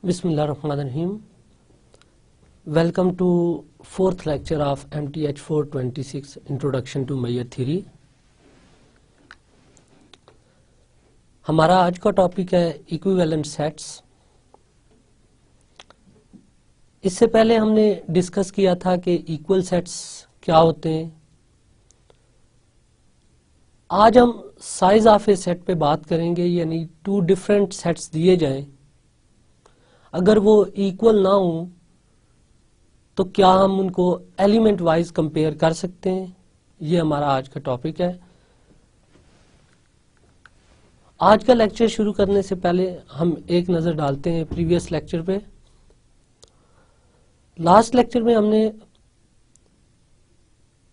Bismillahirrahmanirrahim. Welcome to fourth lecture of MTH 426 Introduction to Meyer Theory. हमारा आज का topic है इक्विवेलेंट सेट्स. इससे पहले हमने डिस्कस किया था कि इक्वल सेट्स क्या होते हैं. आज हम साइज ऑफ ए सेट पे बात करेंगे, यानी टू डिफरेंट सेट्स दिए जाएं, अगर वो इक्वल ना हो तो क्या हम उनको एलिमेंट वाइज कंपेयर कर सकते हैं. ये हमारा आज का टॉपिक है. आज का लेक्चर शुरू करने से पहले हम एक नजर डालते हैं प्रीवियस लेक्चर पे. लास्ट लेक्चर में हमने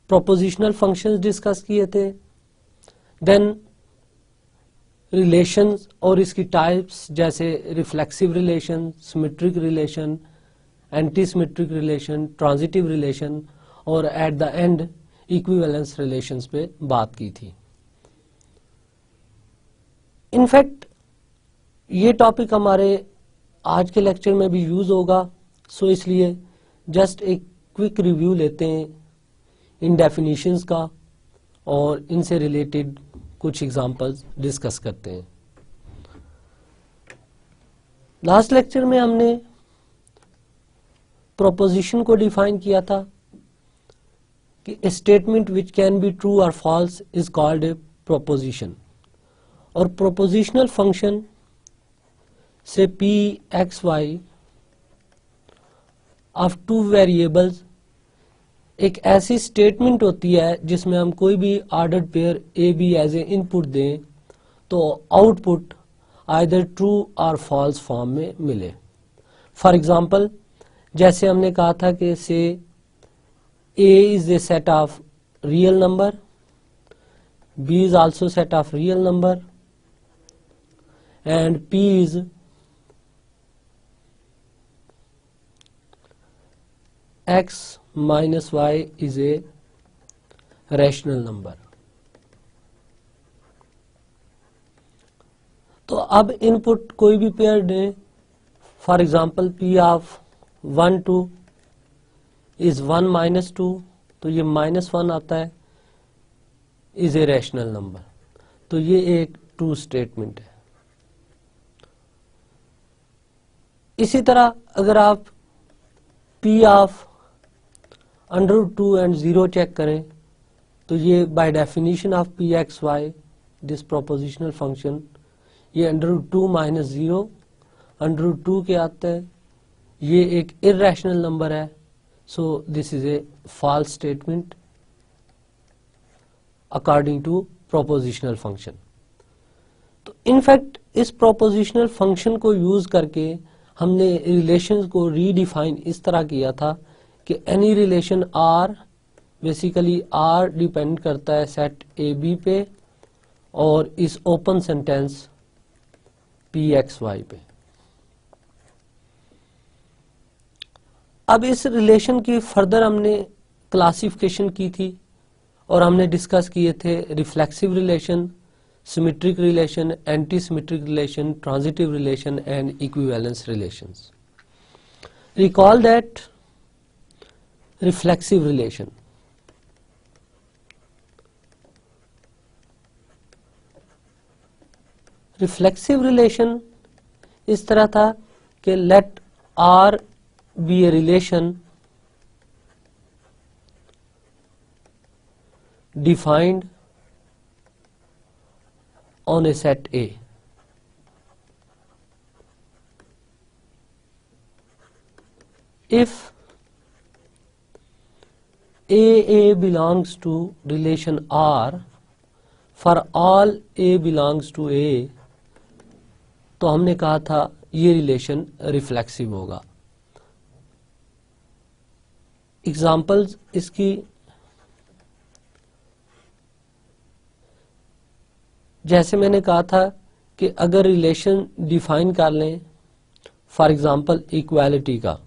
प्रोपोजिशनल फंक्शंस डिस्कस किए थे, देन रिलेशंस और इसकी टाइप्स जैसे reflexive relation, symmetric relation, anti symmetric relation, transitive relation और at the end equivalence relations पे बात की थी. इनफैक्ट ये टॉपिक हमारे आज के लेक्चर में भी यूज होगा, सो इसलिए जस्ट एक क्विक रिव्यू लेते हैं इन डेफिनेशंस का और इनसे रिलेटेड कुछ एग्जांपल्स डिस्कस करते हैं. लास्ट लेक्चर में हमने प्रोपोजिशन को डिफाइन किया था कि a statement which can be true और false is called a proposition. और प्रोपोजिशनल फंक्शन से P x Y of two variables एक ऐसी स्टेटमेंट होती है जिसमें हम कोई भी ordered pair A B as a input दें तो आउटपुट आइदर ट्रू और फॉल्स फॉर्म में मिले. फॉर एग्जांपल, जैसे हमने कहा था कि say A is a set of real number, B is also set of real number and P is x minus y is a rational number. तो अब इनपुट कोई भी पेयर दें, for example p of 1 2 is 1 minus 2, तो ये -1 आता है, is a rational number. तो ये एक ट्रू स्टेटमेंट है. इसी तरह अगर आप p ऑफ √2 एंड 0 चेक करें तो ये bye definition of P x why this prepositional function, ये √2 माइनस 0 √2 के आता है, ये एक इर्रेशनल नंबर है. So this is a false statement according to propositional function. तो इनफैक्ट इस प्रोपोजिशनल फंक्शन को यूज करके हमने रिलेशंस को रीडिफाइन इस तरह किया था कि any relation R, basically R depend करता है सेट ए बी पे और इस open sentence P x y पे. अब इस रिलेशन की फर्दर हमने क्लासिफिकेशन की थी और हमने डिस्कस किए थे reflexive relation, symmetric relation, anti symmetric relation, transitive relation and equivalence relations. Recall that reflexive relation, reflexive relation इस तरह था कि let R be a relation defined on a set A. If A belongs to relation R, for all A belongs to A, तो हमने कहा था ये relation reflexive होगा. एग्जाम्पल्स इसकी जैसे मैंने कहा था कि अगर रिलेशन डिफाइन कर लें, फॉर एग्जाम्पल इक्वालिटी का,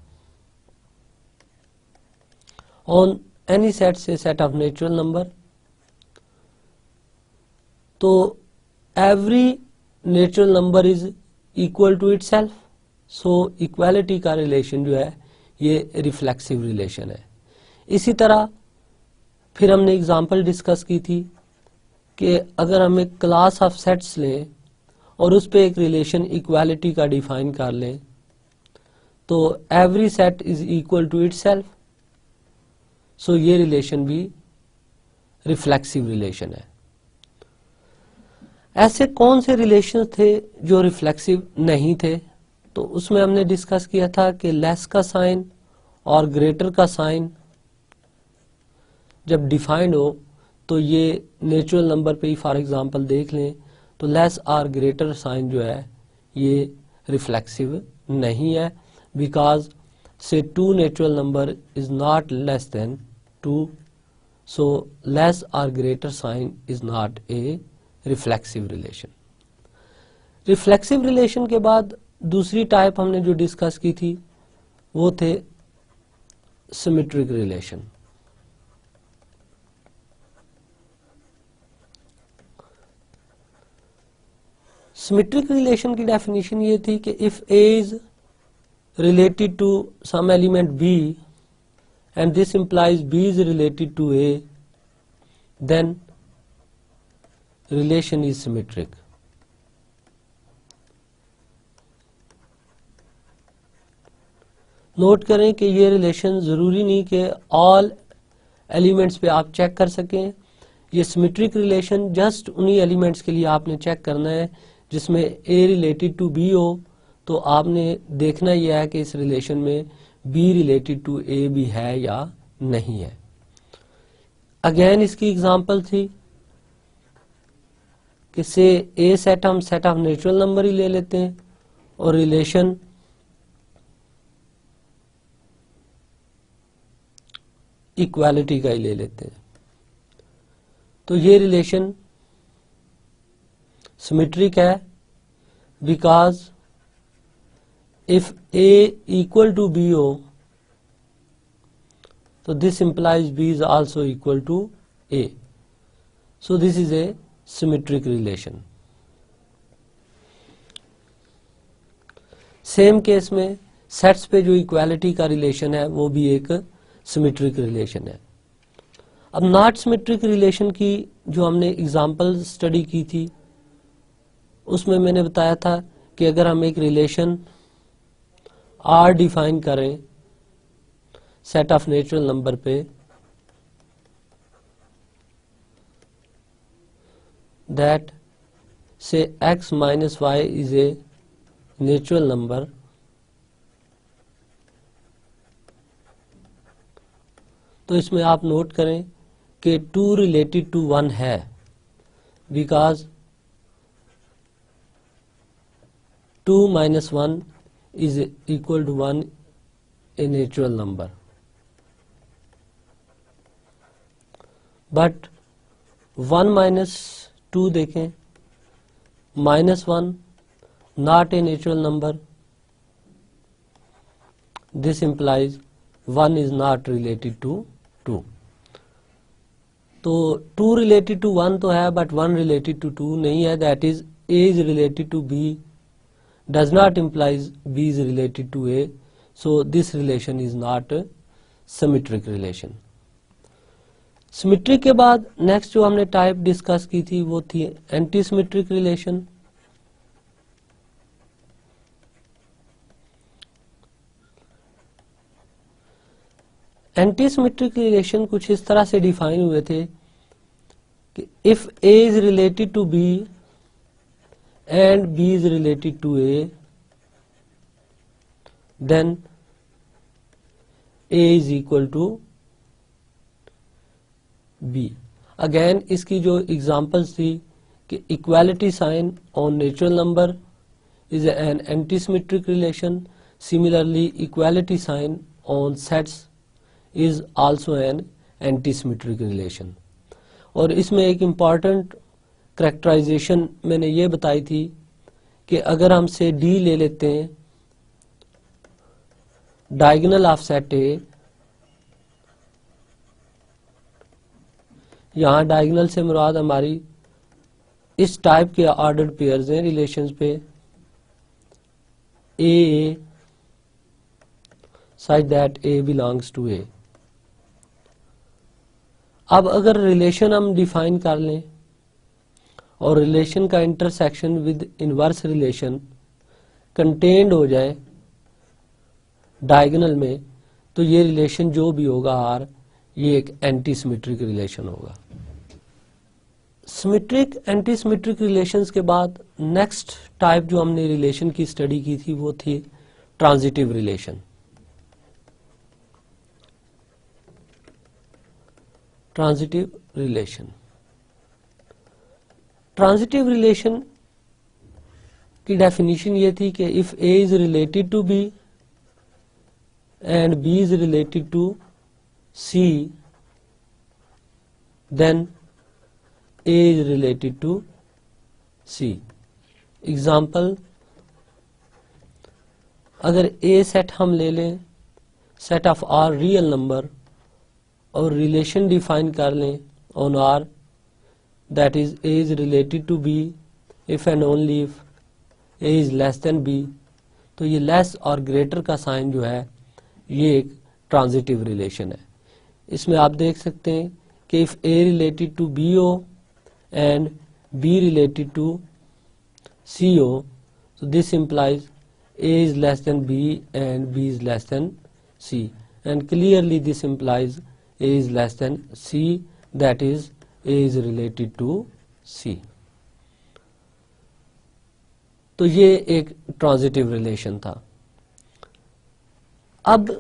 on any set, say set of natural number, तो every natural number is equal to itself. So equality का रिलेशन जो है ये रिफ्लेक्सिव रिलेशन है। इसी तरह फिर हमने एग्जांपल डिस्कस की थी कि अगर हम एक क्लास ऑफ सेट्स लें और उस पे एक रिलेशन इक्वालिटी का डिफाइन कर लें तो every set is equal to itself, so ये रिलेशन भी रिफ्लेक्सिव रिलेशन है। ऐसे कौन से रिलेशन थे जो रिफ्लेक्सिव नहीं थे? तो उसमें हमने डिस्कस किया था कि लेस का साइन और ग्रेटर का साइन जब डिफाइंड हो तो ये नेचुरल नंबर पे ही फॉर एग्जांपल देख लें तो लेस और ग्रेटर साइन जो है ये रिफ्लेक्सिव नहीं है, because say 2 natural number is not less than 2, so less और greater sign is not a reflexive relation. Reflexive relation के बाद दूसरी टाइप हमने जो डिस्कस की थी वो थे सिमेट्रिक रिलेशन। सिमेट्रिक रिलेशन की डेफिनेशन ये थी कि if A is related to some element B and this implies B is related to A, then relation is symmetric. Note करें कि ये रिलेशन ज़रूरी नहीं कि ऑल एलिमेंट्स पे आप चेक कर सकें। ये सिमेट्रिक रिलेशन जस्ट उन्हीं एलिमेंट्स के लिए आपने चेक करना है जिसमें A रिलेटेड टू B हो, तो आपने देखना यह है कि इस रिलेशन में B रिलेटेड टू A भी है या नहीं है। अगेन इसकी एग्जांपल थी कि से A सेट हम सेट ऑफ नेचुरल नंबर ही ले लेते हैं और रिलेशन इक्वालिटी का ही ले लेते हैं, तो ये रिलेशन सिमेट्रिक है because if A equal to B हो तो this implies B is also equal to A, so this is a symmetric relation. Same case में सेट्स पे जो इक्वालिटी का रिलेशन है वो भी एक सिमेट्रिक रिलेशन है। अब नॉट सिमेट्रिक रिलेशन की जो हमने एग्जांपल स्टडी की थी उसमें मैंने बताया था कि अगर हम एक रिलेशन R डिफाइन करें सेट ऑफ नेचुरल नंबर पे दैट से x minus y is a natural number, तो इसमें आप नोट करें कि 2 रिलेटेड टू 1 है because 2 minus 1 is equal to 1 a natural number, but 1 minus 2 देखें minus 1 not a natural number, this implies 1 is not related to 2, तो 2 related to 1 तो है but 1 related to 2 नहीं है, that is A is related to B does not implies B is related to A, so this relation is not a symmetric relation. Symmetric के बाद next जो हमने type discuss की थी वो थी anti symmetric relation. Anti symmetric relation कुछ इस तरह से डिफाइन हुए थे कि if A is related to B and B is related to A, then A is equal to B. Again इसकी जो एग्जांपल्स थी कि equality sign on natural number is an anti symmetric relation, similarly equality sign on sets is also an anti symmetric relation. और इसमें एक important करैक्टराइजेशन मैंने ये बताई थी कि अगर हम से D ले लेते हैं डायगोनल ऑफ सेट A, यहाँ डायगोनल से मुराद हमारी इस टाइप के ऑर्डर्ड पेयर्स हैं रिलेशंस पे A such that A belongs to A। अब अगर रिलेशन हम डिफाइन कर लें और रिलेशन का intersection with inverse relation contained हो जाए डायगोनल में, तो ये रिलेशन जो भी होगा आर, ये एक एंटी सिमेट्रिक रिलेशन होगा। सिमेट्रिक एंटी सिमेट्रिक रिलेशंस के बाद नेक्स्ट टाइप जो हमने रिलेशन की स्टडी की थी वो थी transitive relation. Transitive relation, transitive relation की डेफिनेशन ये थी कि if A is related to B and B is related to C then A is related to C। Example, अगर A सेट हम ले लें, set of R real number, और relation define कर लें on R, that is A is related to B if and only if A is less than B, तो ये less और ग्रेटर का साइन जो है ये एक ट्रांजिटिव रिलेशन है। इसमें आप देख सकते हैं कि if A related to B हो and B related to CO, so this implies A is less than B and B is less than C, and clearly this implies A is less than C, that is A is related to C। तो ये एक transitive relation था। अब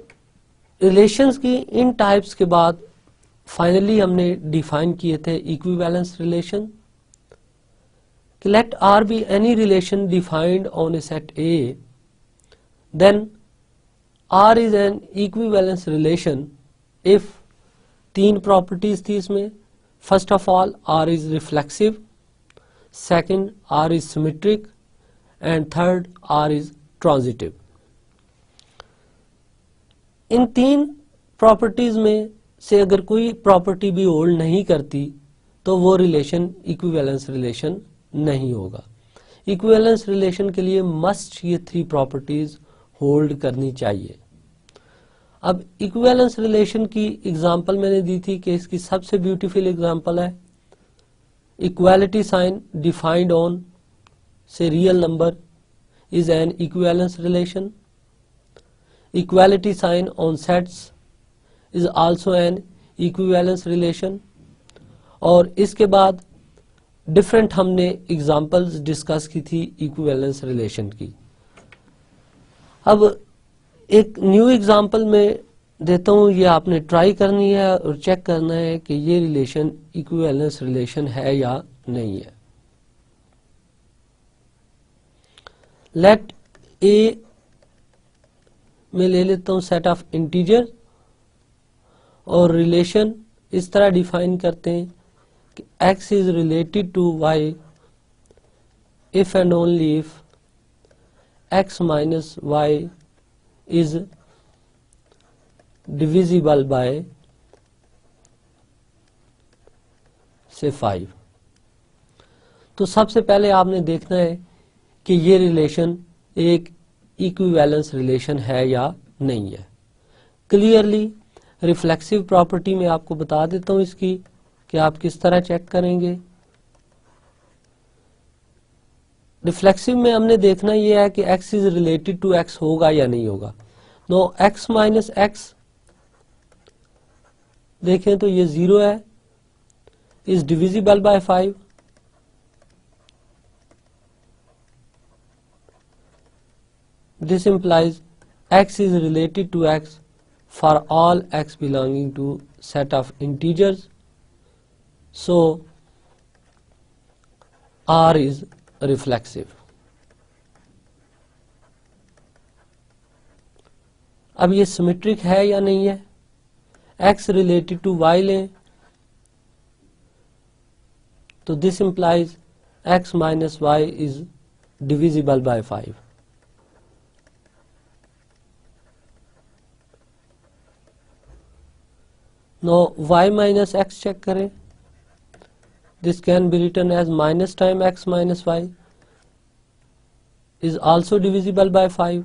relations की इन types के बाद finally हमने define किए थे equivalence relation. Let R be any relation defined on a set A, then R is an equivalence relation if तीन प्रॉपर्टीज थी इसमें। First of all R is reflexive, second R is symmetric, and third R is transitive. इन तीन properties में से अगर कोई property भी होल्ड नहीं करती तो वो रिलेशन इक्विवेलेंस रिलेशन नहीं होगा। इक्विवेलेंस रिलेशन के लिए मस्ट ये थ्री प्रॉपर्टीज होल्ड करनी चाहिए। अब इक्विवेलेंस रिलेशन की एग्जांपल मैंने दी थी कि इसकी सबसे ब्यूटीफुल एग्जांपल है इक्वालिटी साइन डिफाइंड ऑन से real number is an equivalence relation. Equality sign on sets is also an equivalence relation। और इसके बाद डिफरेंट हमने एग्जांपल्स डिस्कस की थी इक्विवेलेंस रिलेशन की। अब एक न्यू एग्जांपल में देता हूं, ये आपने ट्राई करनी है और चेक करना है कि ये रिलेशन इक्विवेलेंस रिलेशन है या नहीं है। लेट ए में ले लेता हूं सेट ऑफ इंटीजर, और रिलेशन इस तरह डिफाइन करते हैं कि x is related to y if and only if x minus y is divisible by से 5। तो सबसे पहले आपने देखना है कि ये रिलेशन एक इक्विवेलेंस रिलेशन है या नहीं है। क्लियरली रिफ्लेक्सिव प्रॉपर्टी में आपको बता देता हूं इसकी कि आप किस तरह चेक करेंगे। रिफ्लेक्सिव में हमने देखना यह है कि x is related to x होगा या नहीं होगा। नो x माइनस एक्स देखें तो ये 0 है, is divisible bye 5। This implies x is related to x for all x belonging to set of integers, so R is reflexive। अब ये सिमेट्रिक है या नहीं है। x related to y लें तो this implies x minus y is divisible by 5। Now y minus x check करें, this can be written as minus time x minus y। is also divisible by 5.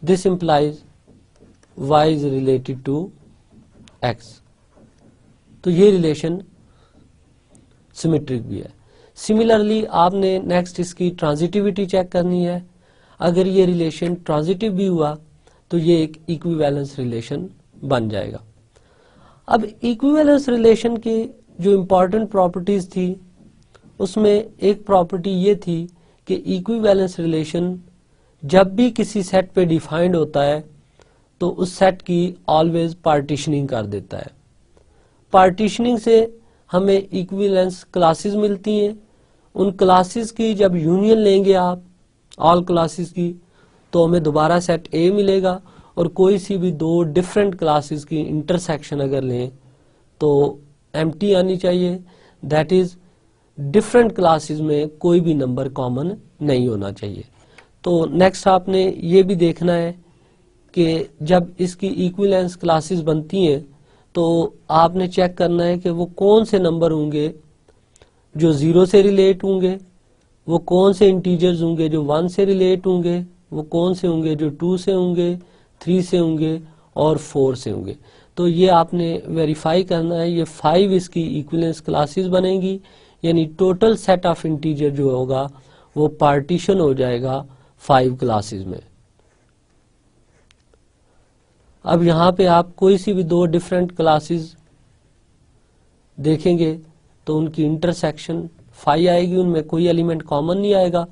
This implies y is related to x. तो ये relation symmetric भी है. Similarly आपने next इसकी transitivity check करनी है. अगर ये रिलेशन ट्रांजिटिव भी हुआ तो ये एक इक्विवेलेंस रिलेशन बन जाएगा. अब इक्विवेलेंस रिलेशन की जो इम्पोर्टेंट प्रॉपर्टीज थी उसमें एक प्रॉपर्टी ये थी कि इक्विवेलेंस रिलेशन जब भी किसी सेट पे डिफाइंड होता है तो उस सेट की ऑलवेज पार्टीशनिंग कर देता है. पार्टीशनिंग से हमें इक्विवेलेंस क्लासेस मिलती हैं. उन क्लासेस की जब यूनियन लेंगे आप ऑल क्लासेस की तो हमें दोबारा सेट ए मिलेगा. और कोई सी भी दो डिफरेंट क्लासेस की इंटरसेक्शन अगर लें तो एम्प्टी आनी चाहिए. दैट इज डिफरेंट क्लासेस में कोई भी नंबर कॉमन नहीं होना चाहिए. तो नेक्स्ट आपने ये भी देखना है कि जब इसकी इक्विवेलेंस क्लासेस बनती हैं तो आपने चेक करना है कि वो कौन से नंबर होंगे जो 0 से रिलेट होंगे, वो कौन से इंटीजर्स होंगे जो 1 से रिलेट होंगे, वो कौन से होंगे जो 2 से होंगे, 3 से होंगे और 4 से होंगे. तो ये आपने वेरीफाई करना है. ये 5 इसकी इक्विवेलेंस क्लासेस बनेंगी, यानी टोटल सेट ऑफ इंटीजर जो होगा वो पार्टीशन हो जाएगा 5 क्लासेस में. अब यहाँ पे आप कोई सी भी दो डिफरेंट क्लासेस देखेंगे तो उनकी इंटरसेक्शन 5 आएगी, उनमें कोई एलिमेंट कॉमन नहीं आएगा.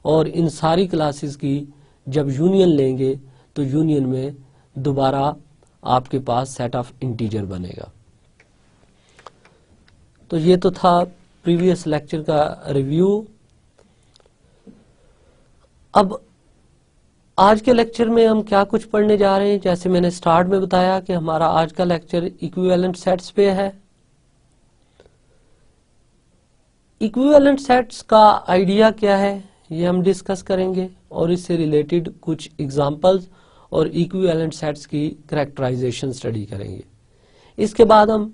और इन सारी क्लासेस की जब यूनियन लेंगे तो यूनियन में दोबारा आपके पास सेट ऑफ इंटीजर बनेगा. तो ये तो था प्रीवियस लेक्चर का रिव्यू. अब आज के लेक्चर में हम क्या कुछ पढ़ने जा रहे हैं. जैसे मैंने स्टार्ट में बताया कि हमारा आज का लेक्चर इक्विवेलेंट सेट्स पे है. इक्विवेलेंट सेट्स का आइडिया क्या है ये हम डिस्कस करेंगे और इससे रिलेटेड कुछ एग्जांपल्स और इक्विवेलेंट सेट्स की कैरेक्टराइजेशन स्टडी करेंगे. इसके बाद हम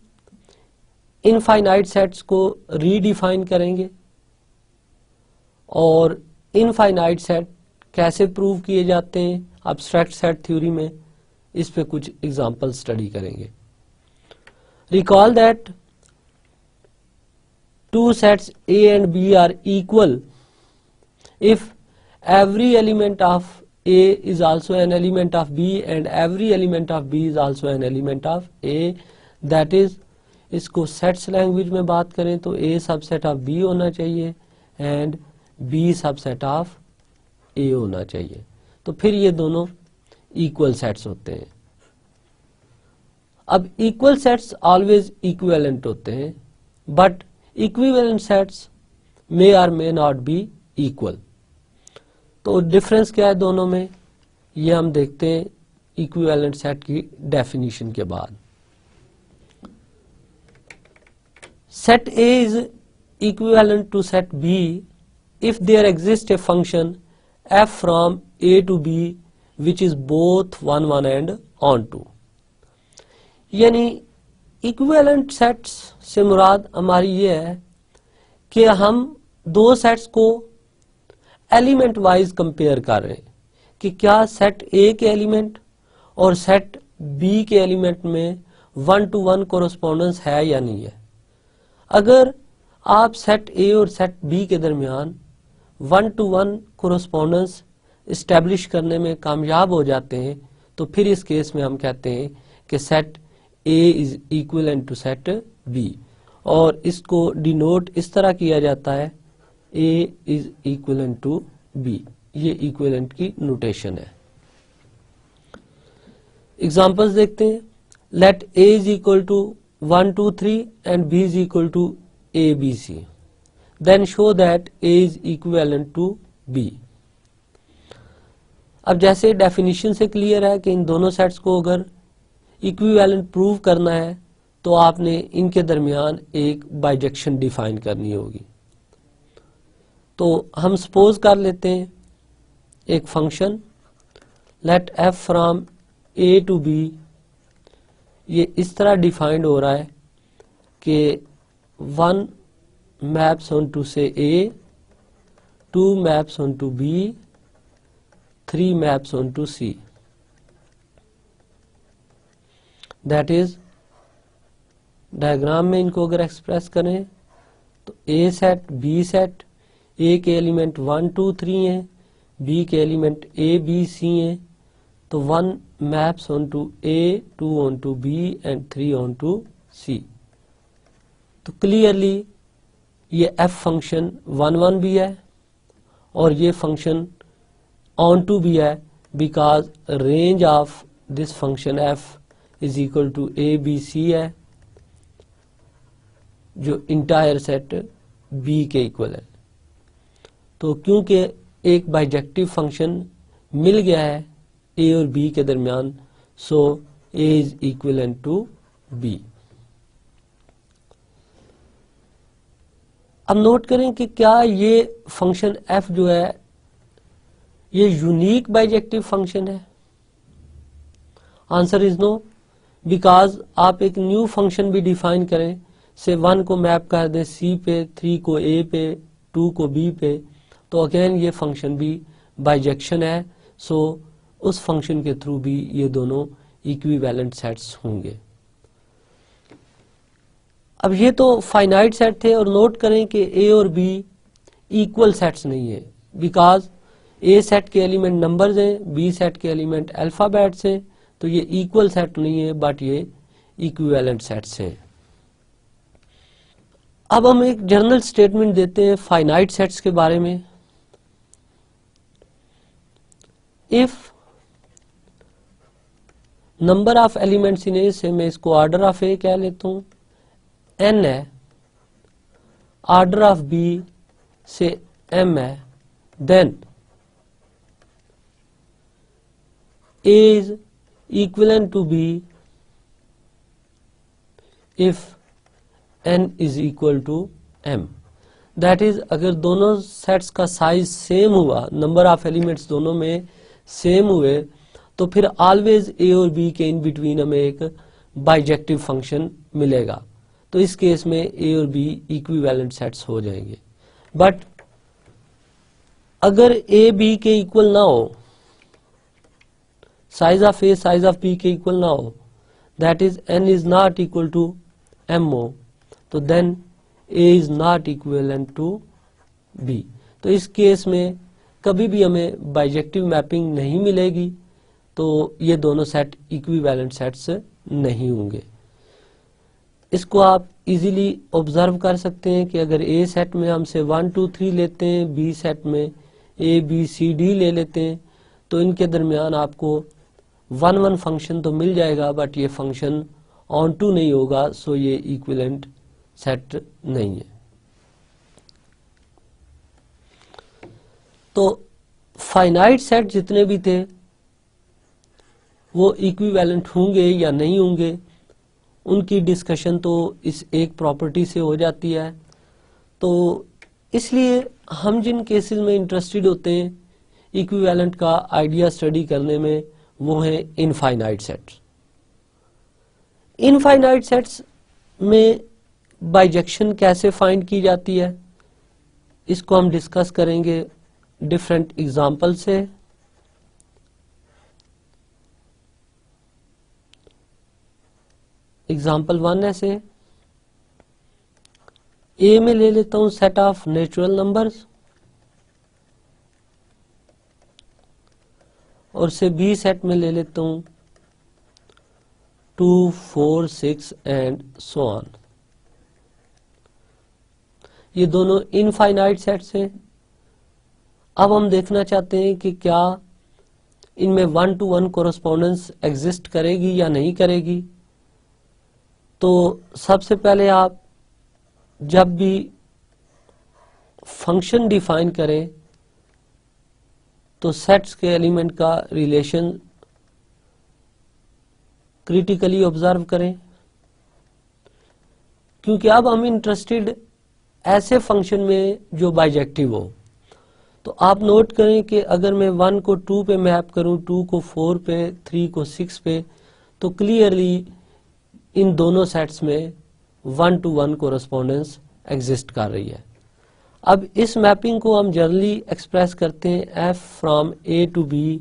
इनफाइनाइट सेट्स को रीडिफाइन करेंगे और इनफाइनाइट सेट कैसे प्रूव किए जाते हैं एब्स्ट्रैक्ट सेट थ्योरी में, इस पे कुछ एग्जांपल स्टडी करेंगे. Recall that two sets A and B are equal if every element of A is also an element of B and every element of B is also an element of A. That is, इसको sets language में बात करें तो A subset of B होना चाहिए and B subset of A होना चाहिए. तो फिर ये दोनों इक्वल सेट्स होते हैं. अब इक्वल सेट्स ऑलवेज इक्विवेलेंट होते हैं बट इक्विवेलेंट सेट्स मे और मे नॉट बी इक्वल. तो डिफरेंस क्या है दोनों में ये हम देखते हैं इक्विवेलेंट सेट की डेफिनेशन के बाद. Set A is equivalent to set B if there exists a function f from A to B which is both 1 1 and on 2. यानी इक्विवेलेंट सेट्स से मुराद हमारी ये है कि हम दो सेट्स को एलिमेंट वाइज कंपेयर कर रहे हैं कि क्या सेट A के एलिमेंट और सेट B के एलिमेंट में 1 to 1 कोरेस्पोंडेंस है या नहीं है. अगर आप सेट A और सेट B के दरमियान 1 to 1 कोरेस्पोंडेंस इस्टेब्लिश करने में कामयाब हो जाते हैं तो फिर इस केस में हम कहते हैं कि set A is equivalent to set B और इसको डिनोट इस तरह किया जाता है A is equivalent to B. ये इक्विवेलेंट की नोटेशन है. एग्जांपल्स देखते हैं. Let A is equal to 1 2 3 and B is equal to ABC. Then show that A is equivalent to B. अब जैसे डेफिनेशन से क्लियर है कि इन दोनों सेट्स को अगर इक्विवेलेंट प्रूव करना है तो आपने इनके दरमियान एक बाइजेक्शन डिफाइन करनी होगी. तो हम सपोज कर लेते हैं एक function let f from A to B ये इस तरह डिफाइंड हो रहा है कि 1 maps onto say A, 2 maps onto B, 3 maps onto C. That is, diagram में इनको अगर एक्सप्रेस करें तो A set, B set, A के एलिमेंट 1 2 3 हैं, B के एलिमेंट A B C हैं, तो 1 maps onto A, 2 onto B and 3 onto C. तो क्लियरली ये f फंक्शन 1 1 भी है और ये फंक्शन ऑन टू भी है, because range of this function f is equal to A B C है, जो इंटायर सेट B के इक्वल है। तो क्योंकि एक बाइजेक्टिव फंक्शन मिल गया है A और B के दरमियान, so A is equivalent to B। अब नोट करें कि क्या ये फंक्शन f जो है ये यूनिक बाइजेक्टिव फंक्शन है। आंसर इज नो, बिकॉज आप एक न्यू फंक्शन भी डिफाइन करें, से 1 को मैप कर दें C पे, 3 को A पे, 2 को B पे, तो अगेन ये फंक्शन भी बाइजेक्शन है। सो उस फंक्शन के थ्रू भी ये दोनों इक्विवेलेंट सेट्स होंगे। अब ये तो फाइनाइट सेट थे, और नोट करें कि A और B इक्वल सेट्स नहीं है, बिकॉज A सेट के एलिमेंट नंबर्स हैं, B सेट के एलिमेंट अल्फाबेट्स हैं, तो ये इक्वल सेट नहीं है, बट ये इक्विवेलेंट सेट्स हैं। अब हम एक जनरल स्टेटमेंट देते हैं फाइनाइट सेट्स के बारे में। If number of elements in A say, मैं इसको ऑर्डर ऑफ ए कह लेता हूं, n है, ऑर्डर ऑफ B से m है, then A is equivalent to B if n is equal to m। That is, अगर दोनों सेट्स का साइज सेम हुआ, नंबर ऑफ एलिमेंट्स दोनों में सेम हुए, तो फिर ऑलवेज A और B के इन बिटवीन हमें एक बाइजेक्टिव फंक्शन मिलेगा। तो इस केस में A और B इक्विवेलेंट सेट्स हो जाएंगे। बट अगर A B के इक्वल ना हो, size of A size of B के इक्वल ना हो, that is n is not equal to m हो, तो then A is not equivalent to B। तो इस केस में कभी भी हमें बाइजेक्टिव मैपिंग नहीं मिलेगी, तो ये दोनों सेट इक्विवेलेंट सेट्स नहीं होंगे। इसको आप इजीली ऑब्जर्व कर सकते हैं कि अगर A सेट में हमसे 1 2 3 लेते हैं, B सेट में A B C D ले लेते हैं, तो इनके दरमियान आपको 1 1 फंक्शन तो मिल जाएगा, बट ये फंक्शन ऑन टू नहीं होगा, सो ये इक्विवेलेंट सेट नहीं है। तो फाइनाइट सेट जितने भी थे वो इक्विवेलेंट होंगे या नहीं होंगे, उनकी डिस्कशन तो इस एक प्रॉपर्टी से हो जाती है। तो इसलिए हम जिन केसेस में इंटरेस्टेड होते हैं इक्विवेलेंट का आइडिया स्टडी करने में, वो है इनफाइनाइट सेट्स। इनफाइनाइट सेट्स में बाइजेक्शन कैसे फाइंड की जाती है, इसको हम डिस्कस करेंगे डिफरेंट एग्जाम्पल से। एग्जाम्पल 1 ऐसे, ए में ले लेता हूं सेट ऑफ नेचुरल नंबर्स, और से बी सेट में ले लेता हूं 2 4 6 एंड सो ऑन। ये दोनों इनफाइनाइट सेट्स हैं। अब हम देखना चाहते हैं कि क्या इनमें 1 to 1 कोरेस्पोंडेंस एग्जिस्ट करेगी या नहीं करेगी। तो सबसे पहले आप जब भी फंक्शन डिफाइन करें तो सेट्स के एलिमेंट का रिलेशन क्रिटिकली ऑब्जर्व करें, क्योंकि अब हम इंटरेस्टेड ऐसे फंक्शन में जो बाइजेक्टिव हो। तो आप नोट करें कि अगर मैं 1 को 2 पे मैप करूं, 2 को 4 पे, 3 को 6 पे, तो क्लियरली इन दोनों सेट्स में 1 to 1 कोरेस्पोंडेंस एग्जिस्ट कर रही है। अब इस मैपिंग को हम जनरली एक्सप्रेस करते हैं f from A to B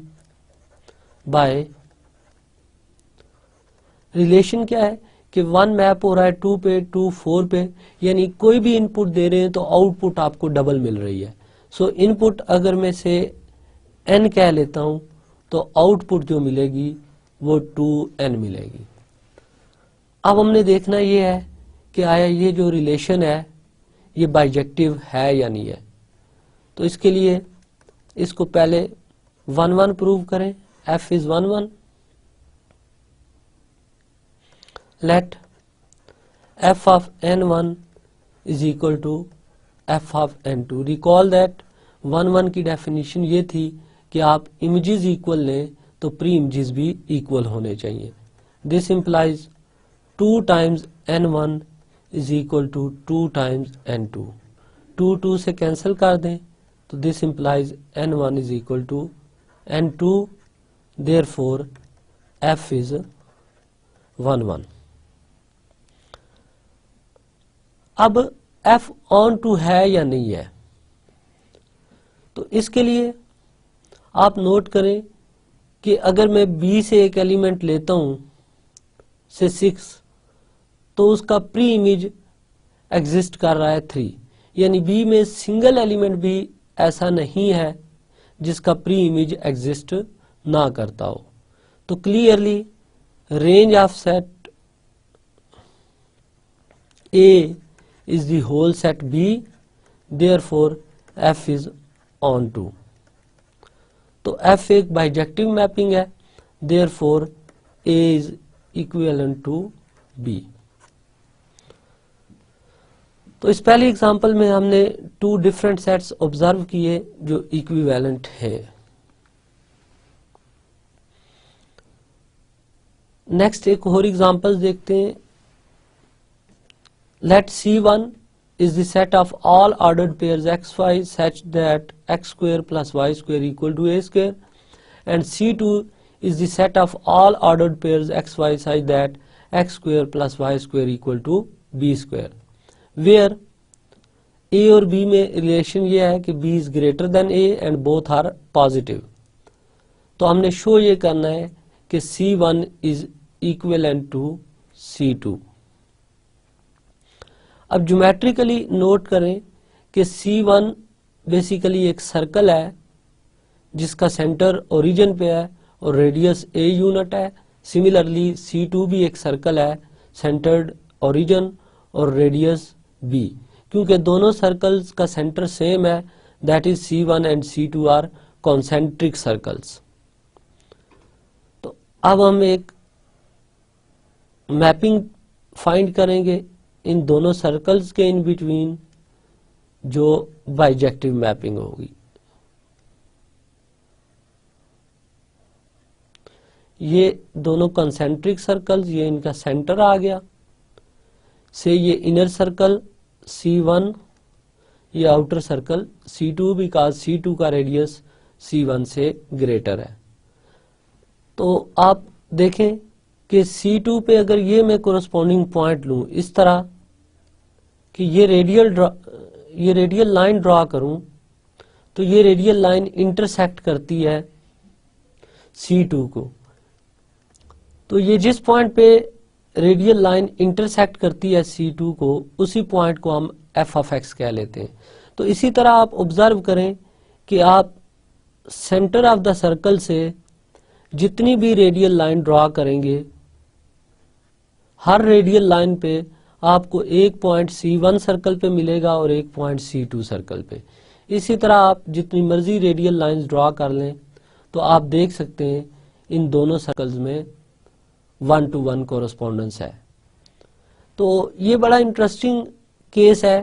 by relation क्या है कि 1 मैप हो रहा है 2 पे 2 4 पे, यानी कोई भी इनपुट दे रहे हैं तो आउटपुट आपको डबल मिल रही है। सो इनपुट अगर मैं से n कह लेता हूं तो आउटपुट जो मिलेगी वो 2n मिलेगी। अब हमने देखना ये है कि आया ये जो रिलेशन है ये बाइजेक्टिव है या नहीं है। तो इसके लिए इसको पहले 1 1 प्रूव करें, f is 1 1, let f of n1 is equal to f of n2। Recall that 1 1 की डेफिनेशन ये थी कि आप इमेजेस इक्वल लें तो प्री इमेजेस भी इक्वल होने चाहिए। This implies 2 times n1 is equal to 2 times n2। 2 2 से कैंसिल कर दें तो this implies n1 is equal to n2, therefore f is 1 1। अब f ऑन टू है या नहीं है, तो इसके लिए आप नोट करें कि अगर मैं b से एक एलिमेंट लेता हूं से 6 तो उसका प्री इमेज एग्जिस्ट कर रहा है 3, यानी b में सिंगल एलिमेंट भी ऐसा नहीं है जिसका प्री इमेज एग्जिस्ट ना करता हो। तो clearly range of set A is the whole set B, therefore f is on to। तो f एक बाइजेक्टिव मैपिंग है, therefore A is equivalent to B। तो इस पहली एग्जांपल में हमने 2 डिफरेंट सेट्स ऑब्जर्व किए जो इक्विवेलेंट है। नेक्स्ट एक और एग्जांपल देखते हैं। Let C1 is the set of all ordered pairs xy such that x square plus y square equal to a square, and C2 is the set of all ordered pairs xy such that x square plus y square equal to b square, where a और b में relation ये है कि b is greater than a and both are positive। तो हमने show ये करना है कि C1 is equivalent to C2। अब ज्योमेट्रिकली नोट करें कि C1 बेसिकली एक सर्कल है जिसका सेंटर ओरिजिन पे है और रेडियस a यूनिट है। सिमिलरली C2 भी एक सर्कल है, सेंटर्ड ओरिजिन और रेडियस b। क्योंकि दोनों सर्कल्स का सेंटर सेम है, that is C1 and C2 are concentric circles. तो अब हम एक मैपिंग फाइंड करेंगे इन दोनों सर्कल्स के इन बिटवीन जो बाइजेक्टिव मैपिंग होगी। ये दोनों कंसेंट्रिक सर्कल्स, ये इनका सेंटर आ गया से ये इनर सर्कल C1, ये outer circle C2 because C2 का रेडियस C1 से ग्रेटर है। तो आप देखें कि C2 पे अगर ये मैं कोरस्पॉन्डिंग पॉइंट लूं इस तरह कि ये रेडियल लाइन ड्रॉ करूं तो ये रेडियल लाइन इंटरसेक्ट करती है C2 को। तो ये जिस पॉइंट पे रेडियल लाइन इंटरसेक्ट करती है C2 को उसी पॉइंट को हम f ऑफ x कह लेते हैं। तो इसी तरह आप ऑब्जर्व करें कि आप सेंटर ऑफ द सर्कल से जितनी भी रेडियल लाइन ड्रॉ करेंगे हर रेडियल लाइन पे आपको एक पॉइंट C1 सर्कल पे मिलेगा और एक पॉइंट C2 सर्कल पे। इसी तरह आप जितनी मर्जी रेडियल लाइंस ड्रॉ कर लें तो आप देख सकते हैं इन दोनों सर्कल्स में 1 to 1 कोरस्पॉन्डेंस है। तो ये बड़ा इंटरेस्टिंग केस है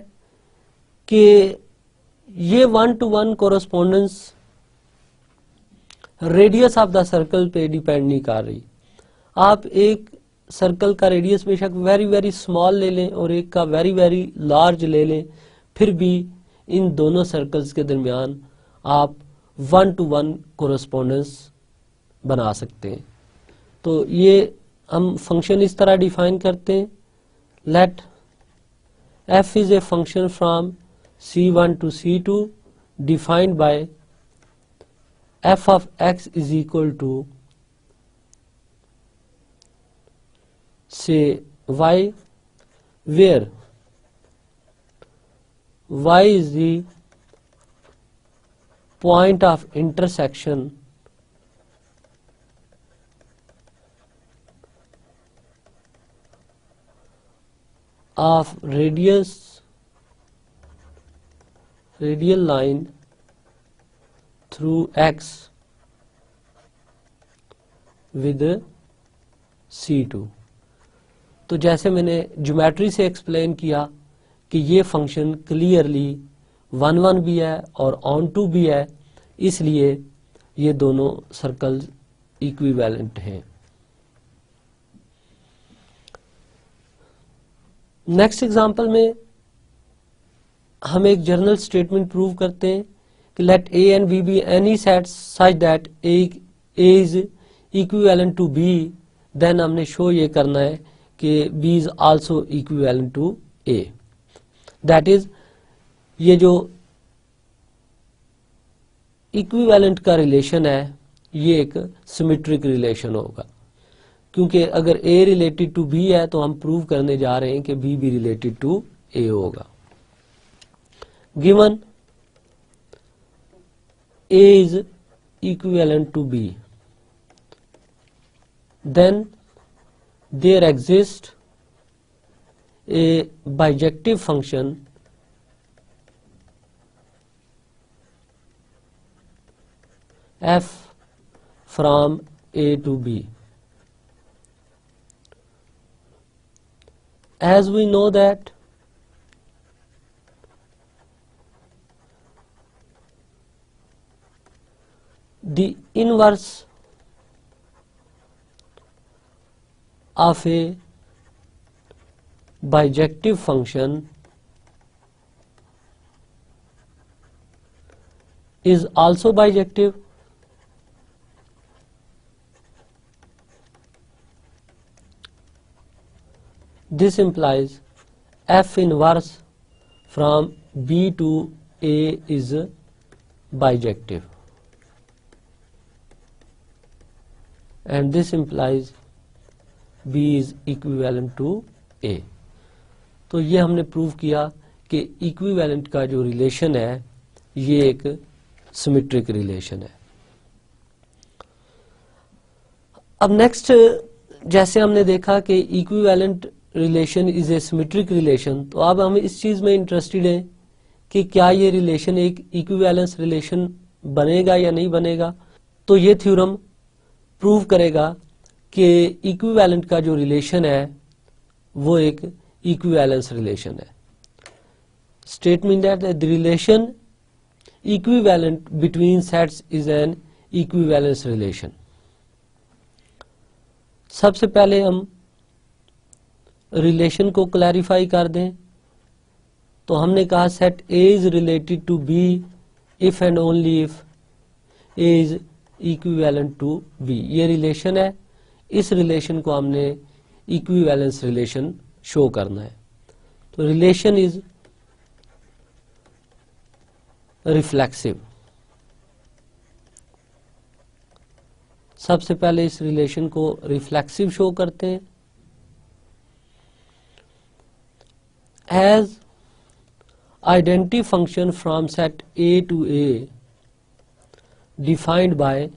कि ये 1 to 1 correspondence radius of the circle पे डिपेंड नहीं कर रही। आप एक सर्कल का रेडियस बेशक वेरी वेरी स्मॉल ले लें और एक का वेरी वेरी लार्ज ले लें, फिर भी इन दोनों सर्कल्स के दरमियान आप 1 to 1 कोरस्पॉन्डेंस बना सकते हैं। तो ये हम फंक्शन इस तरह डिफाइन करते हैं, late f is a function from c1 to c2 defined by f of x is equal to say y, where y is the point of intersection of radial line through x with C2। तो जैसे मैंने geometry से explain किया कि ये function clearly 1 1 भी है और ऑन टू भी है, इसलिए ये दोनों सर्कल्स इक्विवेलेंट हैं। नेक्स्ट एग्जांपल में हम एक जनरल स्टेटमेंट प्रूव करते हैं कि let A and B be any set such that A is equivalent to B, then हमने शो ये करना है कि B is also equivalent to A. That is ये जो इक्विवेलेंट का रिलेशन है ये एक सिमेट्रिक रिलेशन होगा, क्योंकि अगर A रिलेटेड टू B है तो हम प्रूव करने जा रहे हैं कि B भी रिलेटेड टू A होगा। Given A is equivalent to B, then there exist a bijective function f from A to B। As we know that the inverse of a bijective function is also bijective, this implies f inverse from B to A is bijective, and this implies B is equivalent to A। तो ये हमने prove किया कि equivalent का जो relation है ये एक सिमेट्रिक रिलेशन है। अब नेक्स्ट, जैसे हमने देखा कि equivalent relation is a symmetric relation, तो अब हम इस चीज में इंटरेस्टेड हैं कि क्या ये रिलेशन एक इक्विवेलेंस रिलेशन बनेगा या नहीं बनेगा। तो ये थ्योरम प्रूव करेगा कि इक्विवेलेंट का जो रिलेशन है वो एक इक्विवेलेंस रिलेशन है। Statement that the relation equivalent between sets is an equivalence relation. सबसे पहले हम रिलेशन को क्लैरिफाई कर दें। तो हमने कहा set A is related to B if and only if A is equivalent to B। ये रिलेशन है, इस रिलेशन को हमने इक्विवेलेंस रिलेशन शो करना है। तो रिलेशन इज रिफ्लेक्सिव। सबसे पहले इस रिलेशन को रिफ्लेक्सिव शो करते हैं। As identity function from set A to A defined by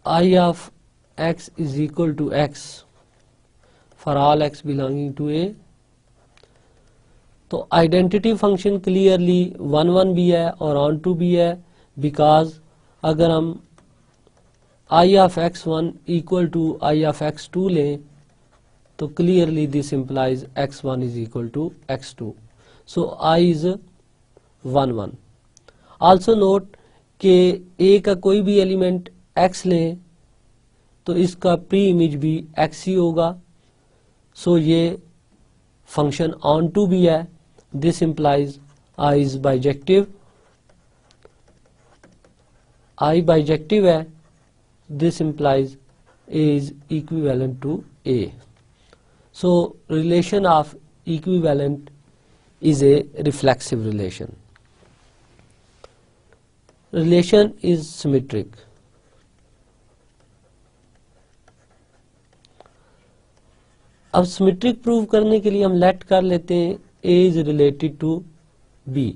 I of x is equal to x for all x belonging to A। तो आइडेंटिटी फंक्शन क्लियरली 1 1 भी है और ऑन टू भी है, because अगर हम I of x1 equal to I of x2 लें तो clearly this implies x1 is equal to x2, so I is 1 1। Also note कि A का कोई भी एलिमेंट x लें तो इसका प्री इमेज भी x ही होगा, सो ये फंक्शन ऑन टू भी है, this implies I is bijective. I bijective है, this implies A is equivalent to A। So relation of equivalent is a reflexive relation. Relation is symmetric. अब symmetric prove करने के लिए हम let कर लेते हैं A is related to B.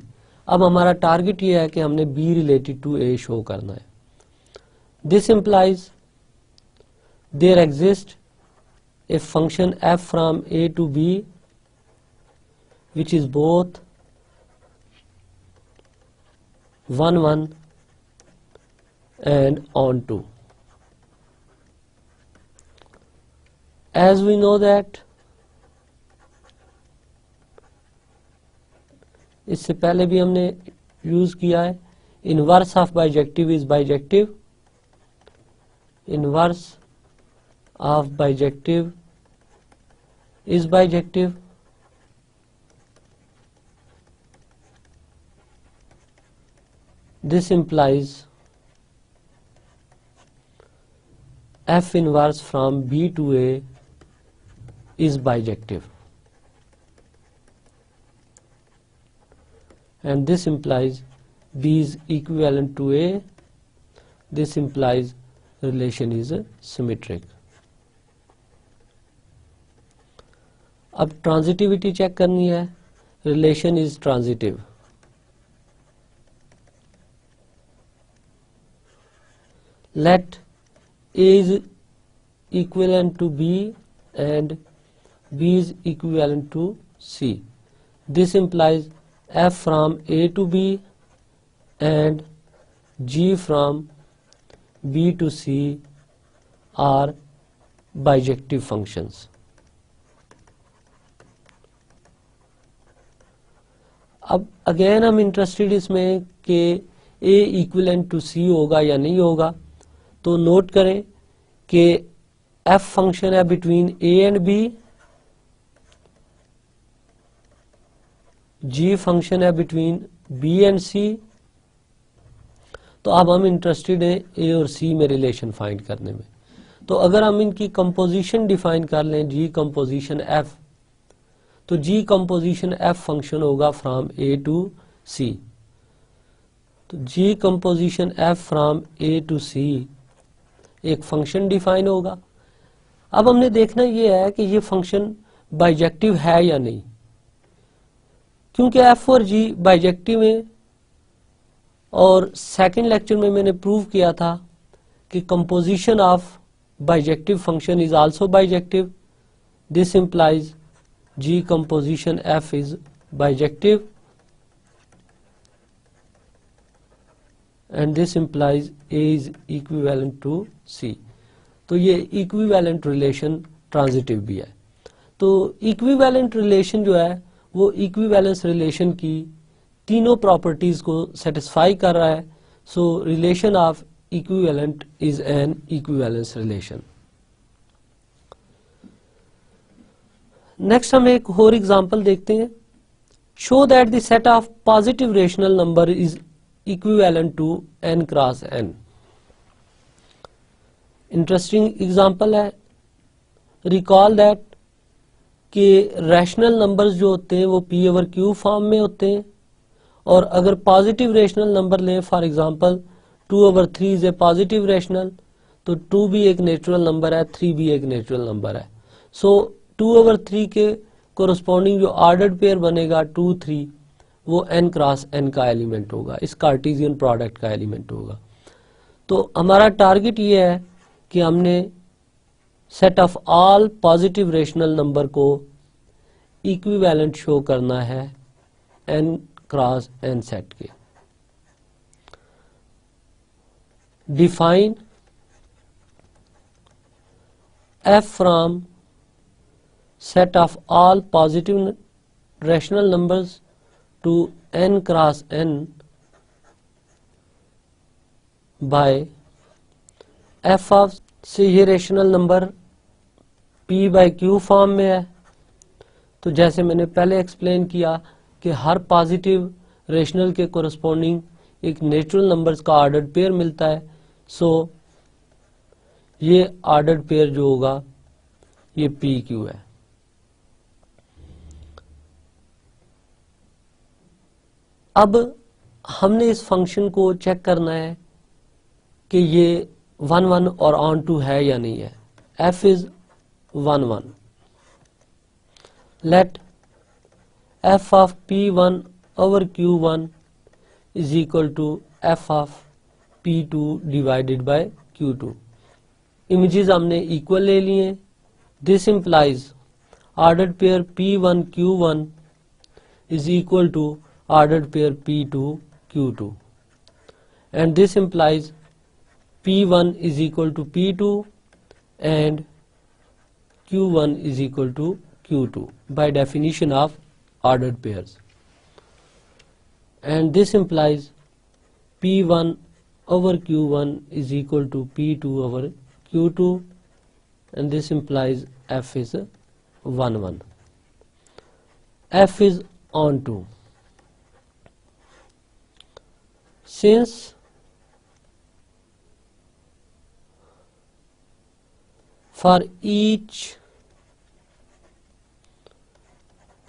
अब हमारा टारगेट ये है कि हमने B related to A show करना है. This implies there exist a function f from A to B which is both 1 1 and on 2. As we know that इससे पहले भी हमने यूज किया है, inverse of bijective is bijective. Inverse of bijective is bijective. This implies f inverse from B to A is bijective, and this implies B is equivalent to A. This implies relation is symmetric. अब transitivity check करनी है. Relation is transitive. Let A is equivalent to B and B is equivalent to C. This implies F from A to B and G from B to C are bijective functions. अब again हम interested इसमें कि A equivalent to C होगा या नहीं होगा. तो note करें कि f फंक्शन है between A and B, G function है बिटवीन B एंड C. तो अब हम इंटरेस्टेड हैं A और C में रिलेशन फाइंड करने में. तो अगर हम इनकी कंपोजिशन डिफाइन कर लें, G कंपोजिशन F, तो G कंपोजिशन F फंक्शन होगा फ्रॉम A टू C. तो G composition F from A to C एक फंक्शन डिफाइन होगा. अब हमने देखना यह है कि ये फंक्शन बाइजेक्टिव है या नहीं, क्योंकि F और G बाइजेक्टिव है. और सेकंड लेक्चर में मैंने प्रूव किया था कि composition of bijective function is also bijective. This implies G composition F is bijective and this implies A is equivalent to C. तो ये इक्विवेलेंट रिलेशन ट्रांजिटिव भी है. तो इक्विवेलेंट रिलेशन जो है वो इक्विवेलेंस रिलेशन की तीनों प्रॉपर्टीज को सेटिस्फाई कर रहा है. सो relation of equivalent is an equivalence relation. Next हम एक और एग्जांपल देखते हैं. Show that the set of positive rational number is equivalent to n cross n. Interesting example है. रिकॉल दैट कि रैशनल नंबर्स जो होते हैं वो p ओवर q फॉर्म में होते हैं, और अगर पॉजिटिव रेशनल नंबर लें, for example 2 over 3 is a positive rational, तो 2 भी एक नेचुरल नंबर है, 3 भी एक नेचुरल नंबर है. सो 2 ओवर 3 के कोरस्पॉन्डिंग जो ऑर्डर्ड पेयर बनेगा 2 3, वो n क्रॉस n का एलिमेंट होगा, इस कार्टेशियन प्रोडक्ट का एलिमेंट होगा. तो हमारा टारगेट ये है कि हमने set of all positive rational number को इक्विवेलेंट शो करना है n क्रॉस n सेट के. Define f from set of all positive rational numbers to n cross n by f of से ये rational number p by q form में है. तो जैसे मैंने पहले एक्सप्लेन किया कि हर पॉजिटिव रेशनल के कोरस्पॉन्डिंग एक नेचुरल नंबर्स का ऑर्डर्ड पेयर मिलता है. सो ये ऑर्डर्ड पेयर जो होगा ये p q है. अब हमने इस फंक्शन को चेक करना है कि ये 1 1 और ऑन टू है या नहीं है. f is 1 1. Let f of p1 over q1 is equal to f of p2 divided by q2. Images हमने इक्वल ले लिए. This implies ordered pair p1 q1 is equal to ordered pair p2 q2, and this implies p1 is equal to p2 and q1 is equal to q2 by definition of ordered pairs, and this implies p1 over q1 is equal to p2 over q2, and this implies f is 1 1. f is onto. Since for each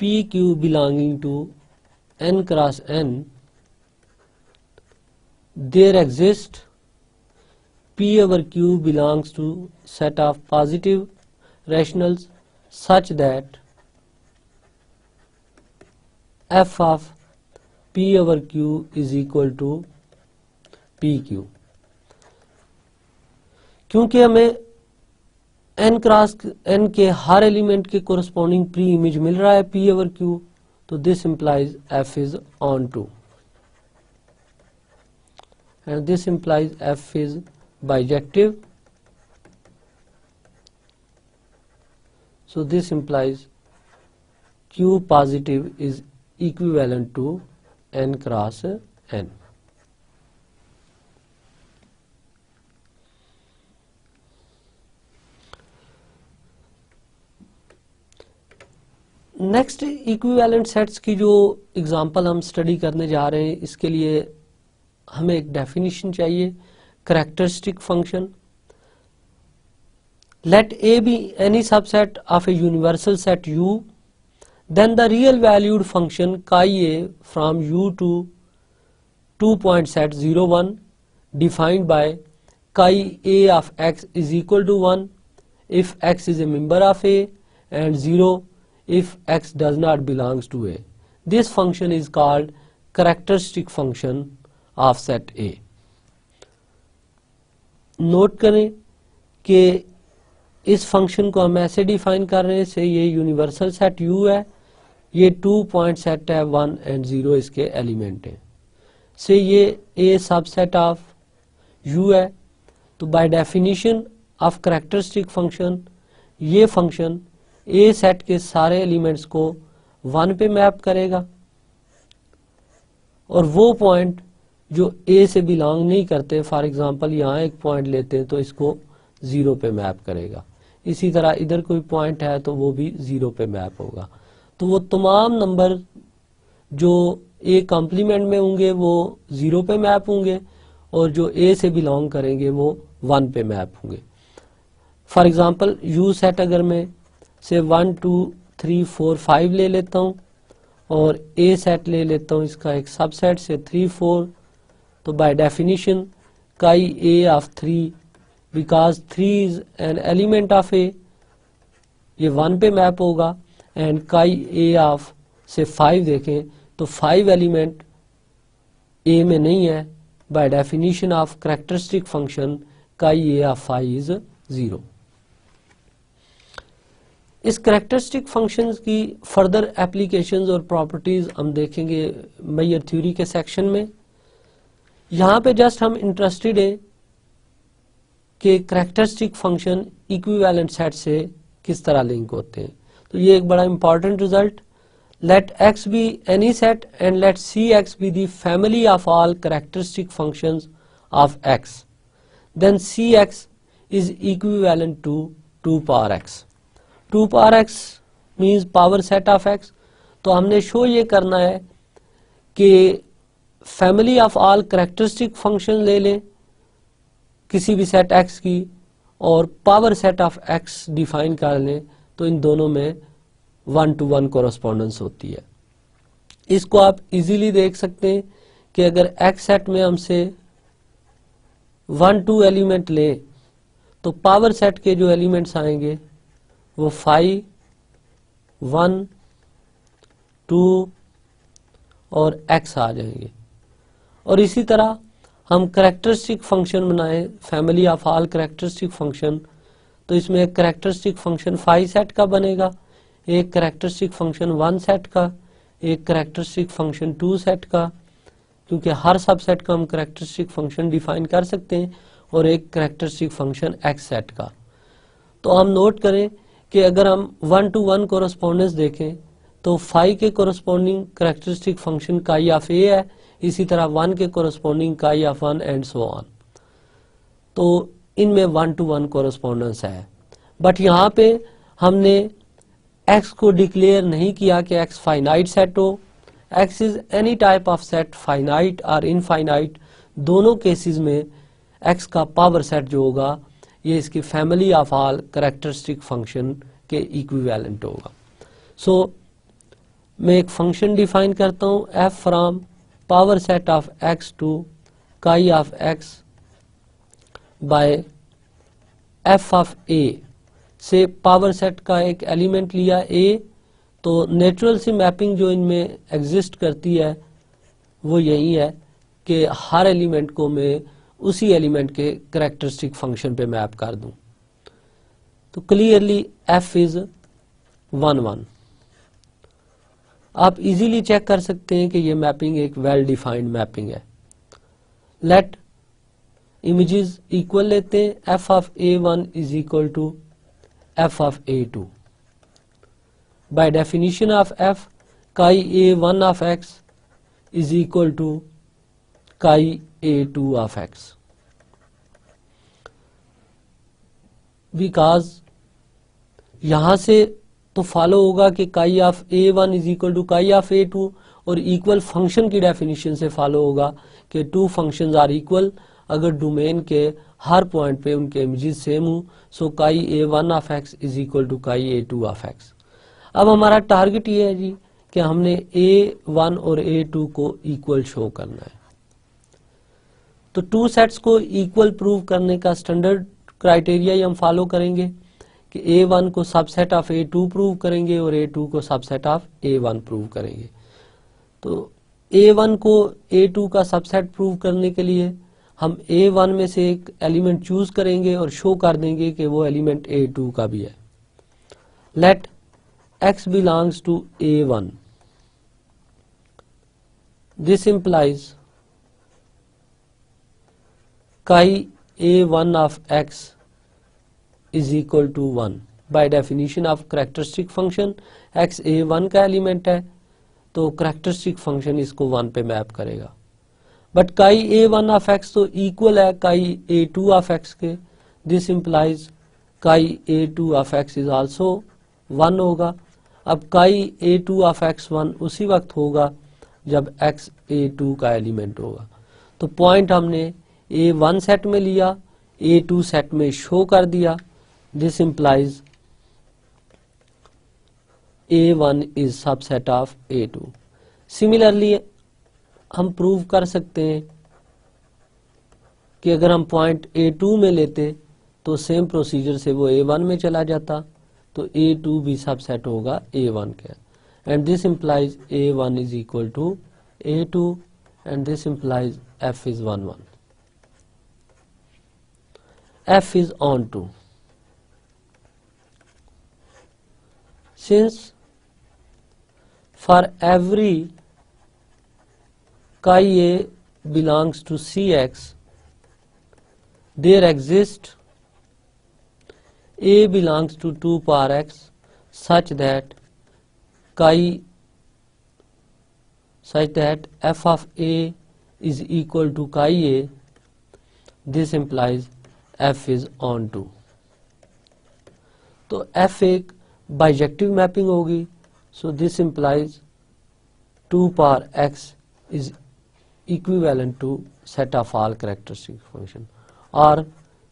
PQ belonging to n cross n, there exists P over Q belongs to set of positive rationals such that f of P over Q is equal to PQ. क्योंकि हमें n cross n के हर element के corresponding pre image मिल रहा है P over Q, तो this implies f is on to, and this implies f is bijective, so this implies Q positive is equivalent to n cross n. Next equivalent sets की जो example हम study करने जा रहे हैं, इसके लिए हमें एक डेफिनेशन चाहिए. Characteristic function. Let A be any subset of a universal set U, then the real valued function chi a from U to 2 point set 0 1 defined by chi a of x is equal to 1 if x is a member of A and 0 if x does not belongs to A. This function is called characteristic function of set A. Note करें कि इस function को हम ऐसे define कर रहे हैं से ये यूनिवर्सल सेट U है, ये 2 पॉइंट सेट है 1 एंड 0 इसके एलिमेंट हैं, से ये A सबसेट ऑफ U है. तो bye definition of characteristic function ये फंक्शन A सेट के सारे एलिमेंट्स को 1 पे मैप करेगा और वो पॉइंट जो A से बिलोंग नहीं करते, फॉर एग्जांपल यहाँ एक पॉइंट लेते हैं तो इसको 0 पे मैप करेगा. इसी तरह इधर कोई पॉइंट है तो वो भी 0 पे मैप होगा. तो वो तमाम नंबर जो A कॉम्प्लीमेंट में होंगे वो 0 पे मैप होंगे और जो A से बिलोंग करेंगे वो 1 पे मैप होंगे. फॉर एग्जांपल U सेट अगर मैं से 1 2 3 4 5 ले लेता हूँ और A सेट ले लेता हूँ इसका एक सबसेट से 3 4, तो by definition chi A of 3 because 3 is an element of A, ये 1 पे मैप होगा. एंड chi A of से 5 देखें तो 5 एलिमेंट A में नहीं है. Bye definition of characteristic function chi A of 5 is 0. इस कैरेक्टरिस्टिक फंक्शंस की फर्दर एप्लीकेशंस और प्रॉपर्टीज हम देखेंगे मेयर थ्योरी के सेक्शन में. यहाँ पे जस्ट हम इंटरेस्टेड हैं कि कैरेक्टरिस्टिक फंक्शन इक्विवेलेंट सेट से किस तरह लिंक होते हैं. तो ये एक बड़ा important result. Let x be any set and let Cx be the family of all characteristic functions of x, then Cx is equivalent to 2 power x. 2 power x means power set of x. तो हमने show ये करना है कि family of all characteristic function ले लें किसी भी सेट x की और power set of x define कर लें, तो इन दोनों में 1 to 1 कोरस्पॉन्डेंस होती है. इसको आप इजीली देख सकते हैं कि अगर एक्स सेट में हमसे 1 2 एलिमेंट लें तो पावर सेट के जो एलिमेंट्स आएंगे वो 5 1 2 और x आ जाएंगे। और इसी तरह हम कैरेक्टरिस्टिक फंक्शन बनाएं, family of all characteristic function, तो इसमें एक कैरेक्टरिस्टिक फंक्शन 5 सेट का बनेगा, एक कैरेक्टरिस्टिक फंक्शन 1 सेट का, एक कैरेक्टरिस्टिक फंक्शन 2 सेट का, क्योंकि हर सबसेट का हम कैरेक्टरिस्टिक फंक्शन डिफाइन कर सकते हैं, और एक कैरेक्टरिस्टिक फंक्शन x सेट का। तो हम नोट करें कि अगर हम 1 to 1 कोरस्पोंडेंस देखें तो 5 के कोरस्पोंडिंग कैरेक्टरिस्टिक फंक्शन काई ऑफ ए है, इसी तरह 1 के कोरस्पोंडिंग काई ऑफ 1 एंड सो ऑन। तो इनमें 1 to 1 कोरस्पोंडेंस है। बट यहाँ पे हमने x को डिक्लेयर नहीं किया कि x फाइनाइट सेट हो। x is any type of set, finite और इनफाइनाइट, दोनों केसेस में x का पावर सेट जो होगा ये इसकी family of all characteristic function के इक्विवेलेंट होगा। सो मैं एक फंक्शन डिफाइन करता हूं, f from power set of x to chi of x by f of a से पावर सेट का एक एलिमेंट लिया a। तो नेचुरल सी मैपिंग जो इनमें एग्जिस्ट करती है वो यही है कि हर एलिमेंट को मैं उसी एलिमेंट के कैरेक्टरिस्टिक फंक्शन पे मैप कर दूं। तो क्लियरली f इज 1 1। आप इजीली चेक कर सकते हैं कि ये मैपिंग एक वेल डिफाइंड मैपिंग है। लेट इमेजेस इक्वल लेते हैं, f of a1 is equal to f of a2। By definition of f, chi a1 of x is equal to chi a2 of x, because यहां से तो follow होगा कि chi of a1 is equal to chi of a2, और equal function की definition से follow होगा कि टू फंक्शंस आर इक्वल अगर डोमेन के हर पॉइंट पे उनके इमेजेस सेम हो। So chi a1 of x is equal to chi a2 of x। अब हमारा टारगेट ये है जी कि हमने a1 और a2 को इक्वल शो करना है। तो टू सेट्स को इक्वल प्रूव करने का स्टैंडर्ड क्राइटेरिया ही हम फॉलो करेंगे कि a1 को सबसेट ऑफ a2 प्रूव करेंगे और a2 को सबसेट ऑफ a1 प्रूव करेंगे। तो a1 को a2 का सबसेट प्रूव करने के लिए हम a1 में से एक एलिमेंट चूज करेंगे और शो कर देंगे कि वो एलिमेंट a2 का भी है। Let x belongs to a1, this implies chi a1 of x is equal to 1। by definition of characteristic function x a1 का एलिमेंट है तो characteristic function इसको 1 पे मैप करेगा। But chi a1 of x तो इक्वल है chi a2 of x के, this implies chi a2 of x is also 1 होगा। अब काई a2 ऑफ x1 उसी वक्त होगा जब x a2 का एलिमेंट होगा। तो पॉइंट हमने a1 सेट में लिया, a2 सेट में शो कर दिया। This implies a1 is subset of a2। Similarly हम प्रूव कर सकते हैं कि अगर हम पॉइंट a2 में लेते तो सेम प्रोसीजर से वो a1 में चला जाता, तो a2 भी सबसेट होगा a1 का, and this implies a1 is equal to a2 and this implies f is 1 1। f is on to, since for every chi a belongs to cx there exists a belongs to 2 power x such that f of a is equal to chi a, this implies f is on to। तो f एक bijective mapping होगी, so this implies 2 power x is equivalent to set of all characteristic function, और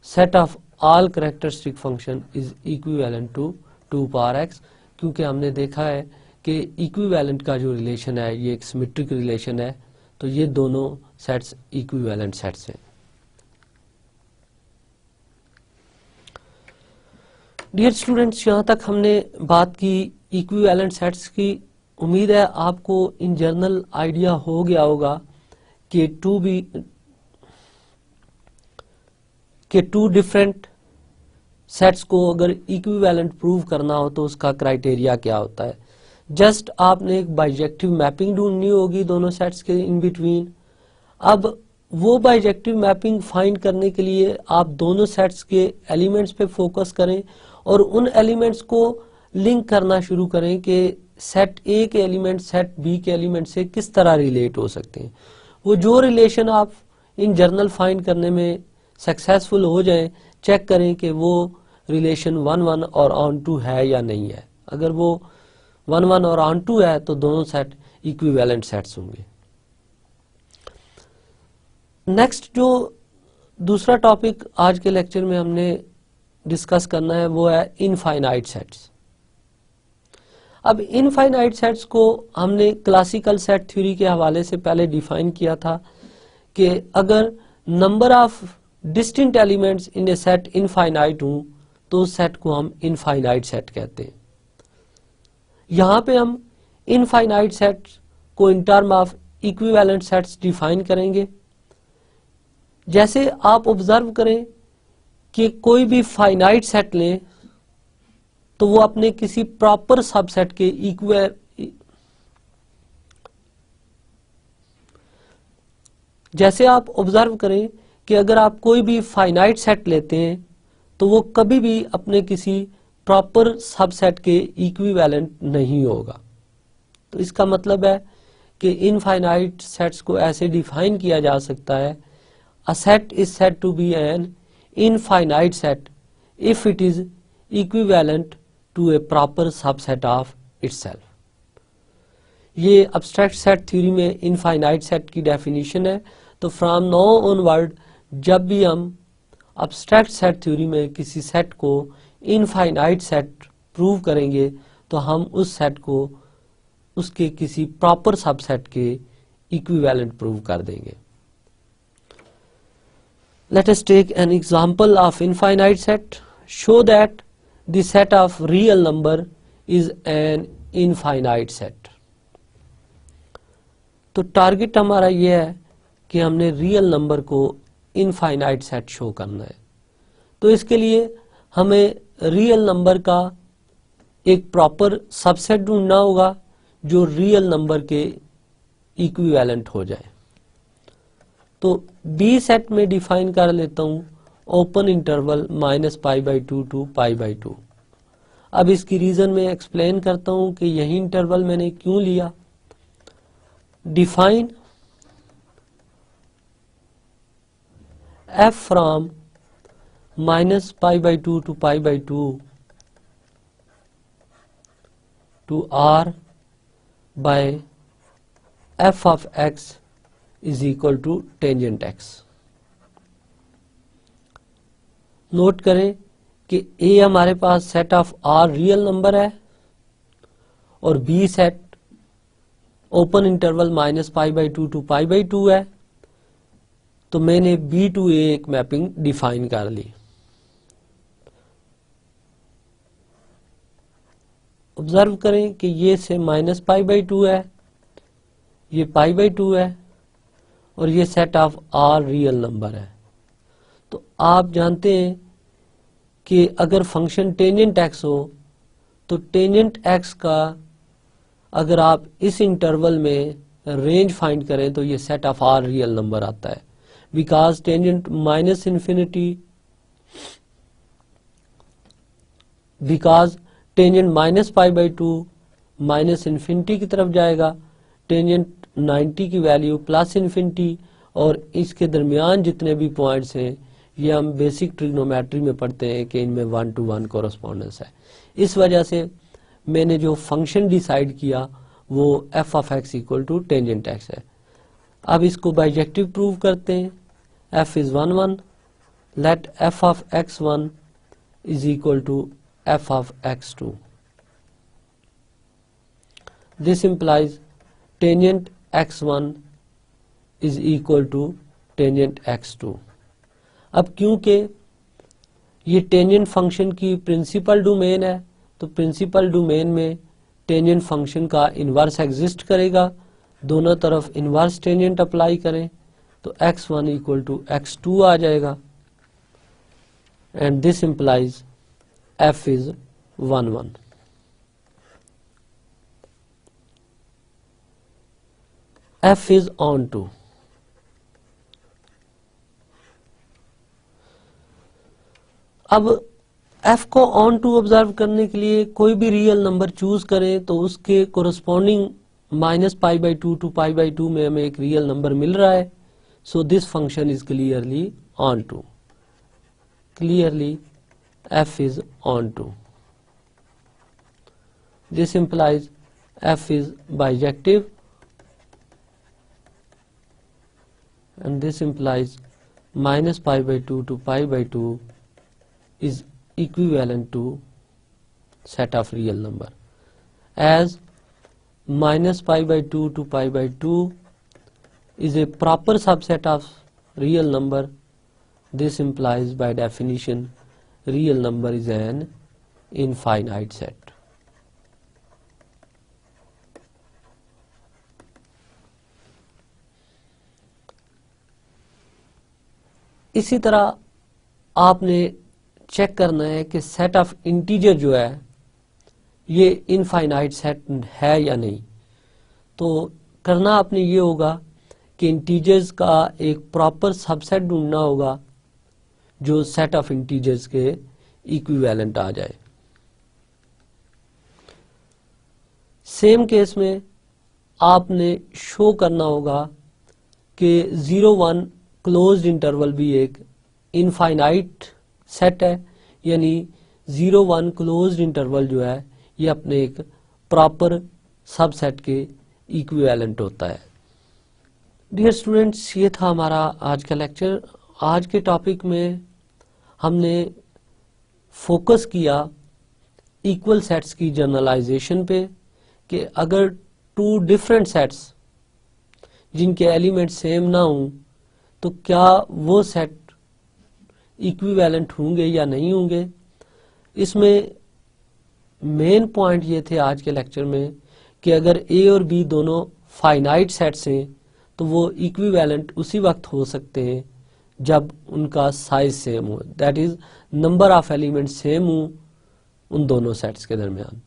set of all characteristic function is equivalent to 2 power x, क्योंकि हमने देखा है कि equivalent का जो रिलेशन है ये एक सिमेट्रिक रिलेशन है, तो ये दोनों सेट्स इक्विवेलेंट सेट्स हैं। डियर स्टूडेंट्स, यहाँ तक हमने बात की इक्विवेलेंट सेट्स की। उम्मीद है आपको इन जनरल आइडिया हो गया होगा कि टू डिफरेंट सेट्स को अगर इक्विवेलेंट प्रूव करना हो तो उसका क्राइटेरिया क्या होता है। जस्ट आपने एक बाइजेक्टिव मैपिंग ढूंढनी होगी दोनों सेट्स के इन बिटवीन। अब वो बाइजेक्टिव मैपिंग फाइंड करने के लिए आप दोनों सेट्स के एलिमेंट्स पे फोकस करें और उन एलिमेंट्स को लिंक करना शुरू करें कि सेट ए के एलिमेंट सेट बी के एलिमेंट से किस तरह रिलेट हो सकते हैं। वो जो रिलेशन आप इन जर्नल फाइंड करने में सक्सेसफुल हो जाएं, चेक करें कि वो रिलेशन 1-1 और ऑन टू है या नहीं है। अगर वो 1-1 और ऑन टू है तो दोनों सेट इक्विवेलेंट सेट्स होंगे। नेक्स्ट जो दूसरा टॉपिक आज के लेक्चर में हमने डिस्कस करना है वो है इनफाइनाइट सेट्स। अब इनफाइनाइट सेट्स को हमने क्लासिकल सेट थ्योरी के हवाले से पहले डिफाइन किया था कि अगर number of distinct elements in A set infinite हूं तो उस सेट को हम इनफाइनाइट सेट कहते हैं। यहां पे हम इनफाइनाइट सेट्स को in term of equivalent sets define करेंगे। जैसे आप ऑब्जर्व करें कि कोई भी फाइनाइट सेट लें तो वो अपने किसी प्रॉपर सबसेट के जैसे आप ऑब्जर्व करें कि अगर आप कोई भी फाइनाइट सेट लेते हैं तो वो कभी भी अपने किसी प्रॉपर सबसेट के इक्विवेलेंट नहीं होगा। तो इसका मतलब है कि इनफाइनाइट सेट्स को ऐसे डिफाइन किया जा सकता है, a set is said to be an infinite set if it is equivalent to a proper subset of itself। ये abstract set theory में infinite set की definition है। तो from now onward जब भी हम abstract set theory में किसी set को infinite set prove करेंगे तो हम उस set को उसके किसी proper subset के equivalent prove कर देंगे। Let us take an example of infinite set. Show that the set of real number is an infinite set। तो टारगेट हमारा यह है कि हमने रियल नंबर को इनफाइनाइट सेट शो करना है। तो इसके लिए हमें रियल नंबर का एक प्रॉपर सबसेट ढूंढना होगा जो रियल नंबर के इक्विवेलेंट हो जाए। तो बी सेट में डिफाइन कर लेता हूं ओपन इंटरवल -π/2 टू π/2। अब इसकी रीजन में एक्सप्लेन करता हूं कि यही इंटरवल मैंने क्यों लिया। Define f from -π/2 to π/2 to r by f of x is equal to tangent x। Note करें कि a हमारे पास set of r real number है और b set open interval -π/2 to π/2 है। तो मैंने b टू a एक मैपिंग डिफाइन कर ली। ऑब्जर्व करें कि ये से -π/2 है, ये π/2 है और ये set of r real number है। तो आप जानते हैं कि अगर फंक्शन टेंजेंट x हो तो टेंजेंट x का अगर आप इस इंटरवल में रेंज फाइंड करें तो ये set of r real number आता है। बिकॉज टेंजेंट -π/2 -∞ की तरफ जाएगा, टेंजेंट 90 की वैल्यू +∞, और इसके दरमियान जितने भी पॉइंट्स हैं ये हम बेसिक ट्रिग्नोमेट्री में पढ़ते हैं कि इनमें 1-to-1 कोरस्पॉन्डेंस है। इस वजह से मैंने जो फंक्शन डिसाइड किया वो f of x equal to tangent x है। अब इसको बाइजेक्टिव प्रूव करते हैं। f is 1-1, let f of x1 is equal to f of x2। This implies tangent x1 is equal to tangent x2। अब क्योंकि ये टेंजेंट फंक्शन की principal domain है, तो प्रिंसिपल डोमेन में टेंजेंट फंक्शन का इन्वर्स एग्जिस्ट करेगा। दोनों तरफ इन्वर्स टेंजेंट अप्लाई करें तो x1 इक्वल टू x2 आ जाएगा, and this implies f is 1 1। f is onto. अब f को ऑन टू ऑब्जर्व करने के लिए कोई भी रियल नंबर चूज करें तो उसके कोरस्पॉन्डिंग -π/2 टू π/2 में हमें एक रियल नंबर मिल रहा है। So this function is clearly onto. Clearly f is on to. This implies f is bijective, and this implies -π/2 to π/2 is equivalent to set of real number, as -π/2 to π/2 is a proper subset of real number. This implies by definition real number is an infinite set. इसी तरह आपने check करना है कि set of integer जो है ये infinite set है या नहीं। तो करना आपने ये होगा कि इंटीजर्स का एक प्रॉपर सबसेट ढूंढना होगा जो सेट ऑफ इंटीजर्स के इक्विवेलेंट आ जाए। सेम केस में आपने शो करना होगा कि 0-1 क्लोज्ड इंटरवल भी एक इनफाइनाइट सेट है, यानी 0-1 क्लोज्ड इंटरवल जो है ये अपने एक प्रॉपर सबसेट के इक्विवेलेंट होता है। डियर स्टूडेंट्स, ये था हमारा आज का लेक्चर। आज के टॉपिक में हमने फोकस किया इक्वल सेट्स की जनरलाइजेशन पे कि अगर टू डिफरेंट सेट्स जिनके एलिमेंट सेम ना हों तो क्या वो सेट इक्विवेलेंट होंगे या नहीं होंगे। इसमें मेन पॉइंट ये थे आज के लेक्चर में कि अगर ए और बी दोनों फाइनाइट सेट्स हैं तो वो इक्विवेलेंट उसी वक्त हो सकते हैं जब उनका साइज सेम हो, that is number of element same हो उन दोनों सेट्स के दरमियान।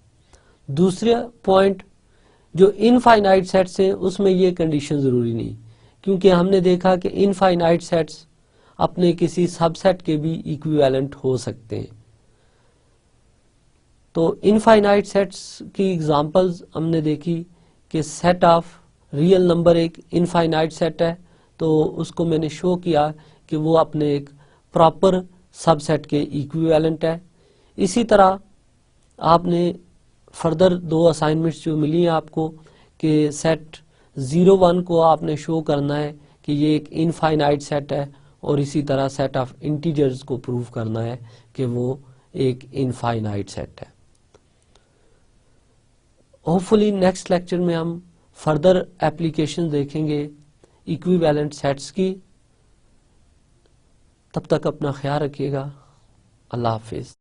दूसरा पॉइंट, जो इनफाइनाइट सेट्स हैं उसमें ये कंडीशन जरूरी नहीं, क्योंकि हमने देखा कि इनफाइनाइट सेट्स अपने किसी सबसेट के भी इक्विवेलेंट हो सकते हैं। तो इनफाइनाइट सेट्स की एग्जांपल्स हमने देखी कि सेट ऑफ रियल नंबर एक इनफाइनाइट सेट है, तो उसको मैंने शो किया कि वो अपने एक प्रॉपर सबसेट के इक्विवेलेंट है। इसी तरह आपने फर्दर 2 असाइनमेंट्स जो मिली हैं आपको कि सेट 0-1 को आपने शो करना है कि ये एक इनफाइनाइट सेट है, और इसी तरह सेट ऑफ इंटीजर्स को प्रूव करना है कि वो एक इनफाइनाइट सेट है। होपफुली नेक्स्ट लेक्चर में हम फर्दर एप्लीकेशन देखेंगे इक्विवेलेंट सेट्स की। तब तक अपना ख्याल रखिएगा। अल्लाह हाफिज।